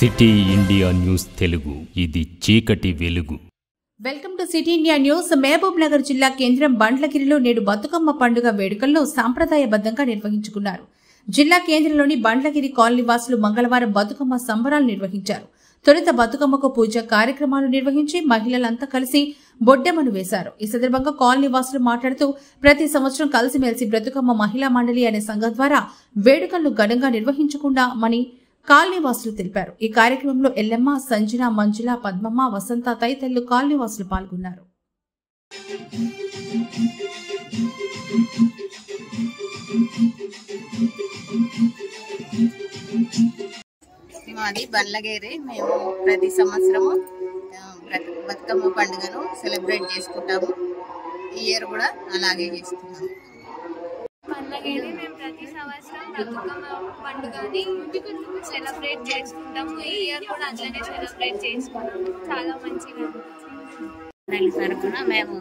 City India news Telugu, ఇది చీకటి వెలుగు. Welcome to city India news. Mahabubnagar జిల్లా కేంద్రం బండ్లగిరిలో నేడు బతుకమ్మ పండుగ వేడుకలను సాంప్రదాయబద్ధంగా నిర్వహించుకున్నారు. జిల్లా కేంద్రంలోని బండ్లగిరి కాలనీ వాసులు మంగళవారం బతుకమ్మ సంబరాలు నిర్వహించారు. తొలుత బతుకమ్మకు పూజ కార్యక్రమాలు నిర్వహించి మహిళలంతా కలిసి బొడ్డెమ్మను వేశారు. ఈ సందర్భంగా కాలనీ వాసులు మాట్లాడుతూ ప్రతి సంవత్సరం కలిసిమెలిసి బ్రతుకమ్మ మహిళా మండలి అనే సంఘం ద్వారా వేడుకలను ఘనంగా నిర్వహించుకున్నామని కాలనీ వాసులు తెలిపారు. ఈ కార్యక్రమంలో ఎల్లమ్మ, సంజన, మంజుల, పద్మమ్మ, వసంత తదితరులు కాలనీ వాసులు పాల్గొన్నారు. మాది బండ్లగిరి. మేము ప్రతి సంవత్సరము బతుకమ్మ పండుగను సెలబ్రేట్ చేసుకుంటాము. ఈ ఇయర్ కూడా అలాగే చేస్తున్నాము. బండ్లగిరి మేము ప్రతి సంవత్సరం బతుకమ్మ పండుగని సెలబ్రేట్ చేసుకుంటాము. ఈ ఇయర్ కూడా అట్లనే సెలబ్రేట్ చేసుకున్నాము. చాలా మంచిగా తరఫున మేము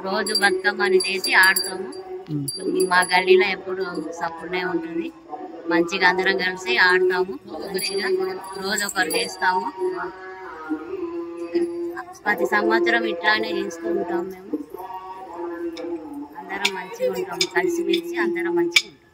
రోజు బతుకమ్మని చేసి ఆడతాము. మా గల్లీలో ఎప్పుడు సపోర్ట్నే ఉంటుంది. మంచిగా అందరం కలిసి ఆడతాము. మంచిగా రోజు ఒకరు చేస్తాము. ప్రతి సంవత్సరం ఇట్లానే చేస్తూ ఉంటాము. మేము అందరం మంచిగా ఉంటాము. కలిసిమెలిసి అందరం మంచిగా ఉంటాం.